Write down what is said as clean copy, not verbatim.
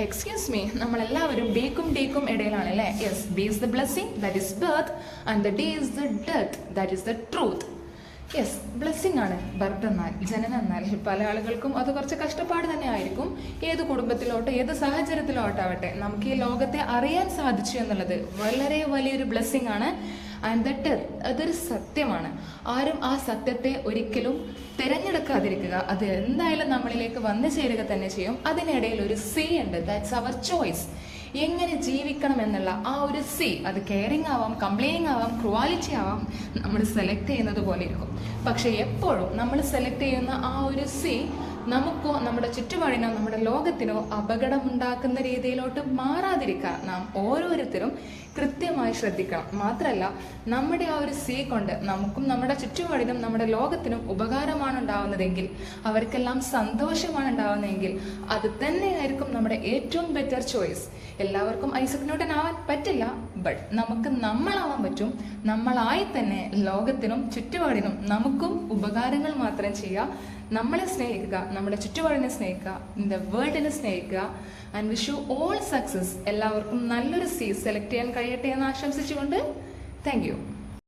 Excuse me, നമ്മളെല്ലാവരും ബേക്കും ഡേക്കും ഇടയിലാണ് അല്ലേ? Yes, B is the blessing, that is birth, and the day is the death, that is the truth. Yes, blessing ആണ് birth എന്നാൽ, ജനനം എന്നാൽ. പല ആളുകൾക്കും അത് കുറച്ച് കഷ്ടപ്പാട് തന്നെ ആയിരിക്കും. ഏത് കുടുംബത്തിലോട്ടോ ഏത് സാഹചര്യത്തിലോട്ടാവട്ടെ നമുക്ക് ഈ ലോകത്തെ അറിയാൻ സാധിച്ചു എന്നുള്ളത് വളരെ വലിയൊരു ബ്ലെസ്സിങ് ആണ്. ആൻഡ് ദ ഡെത്ത്, അതൊരു സത്യമാണ്. ആരും ആ സത്യത്തെ ഒരിക്കലും തിരഞ്ഞെടുക്കാതിരിക്കുക. അത് എന്തായാലും നമ്മളിലേക്ക് വന്നു ചേരുക തന്നെ ചെയ്യും. അതിനിടയിൽ ഒരു സി ഉണ്ട്, ദാറ്റ്സ് അവർ ചോയ്സ്. എങ്ങനെ ജീവിക്കണം എന്നുള്ള ആ ഒരു സി, അത് കെയറിങ് ആവാം, കംപ്ലൈനിങ് ആവാം, ക്വാളിറ്റി ആവാം, നമ്മൾ സെലക്ട് ചെയ്യുന്നത് പോലെ ഇരിക്കും. പക്ഷെ എപ്പോഴും നമ്മൾ സെലക്ട് ചെയ്യുന്ന ആ ഒരു സി നമുക്കോ നമ്മുടെ ചുറ്റുപാടിനോ നമ്മുടെ ലോകത്തിനോ അപകടമുണ്ടാക്കുന്ന രീതിയിലോട്ട് മാറാതിരിക്കാൻ നാം ഓരോരുത്തരും കൃത്യമായി ശ്രദ്ധിക്കണം. മാത്രമല്ല, നമ്മുടെ ആ ഒരു സി കൊണ്ട് നമുക്കും നമ്മുടെ ചുറ്റുപാടിനും നമ്മുടെ ലോകത്തിനും ഉപകാരമാണ് ഉണ്ടാവുന്നതെങ്കിൽ, അവർക്കെല്ലാം സന്തോഷമാണ് ഉണ്ടാവുന്നതെങ്കിൽ, അത് തന്നെയായിരിക്കും നമ്മുടെ ഏറ്റവും ബെറ്റർ ചോയ്സ്. എല്ലാവർക്കും ഐസക് ന്യൂട്ടൻ ആവാൻ പറ്റില്ല, ബട്ട് നമുക്ക് നമ്മളാവാൻ പറ്റും. നമ്മളായി തന്നെ ലോകത്തിനും ചുറ്റുപാടിനും നമുക്കും ഉപകാരങ്ങൾ മാത്രം ചെയ്യുക. നമ്മളെ സ്നേഹിക്കുക, നമ്മുടെ ചുറ്റുപാടിനെ സ്നേഹിക്കുക, இந்த വേൾഡിനെ സ്നേഹിക്കുക. And wish you all success. എല്ലാവർക്കും നല്ലൊരു സീ സെലക്ട് ചെയ്യാൻ കഴിയട്ടെ എന്ന് ആശംസിച്ചുകൊണ്ട് താങ്ക് യു.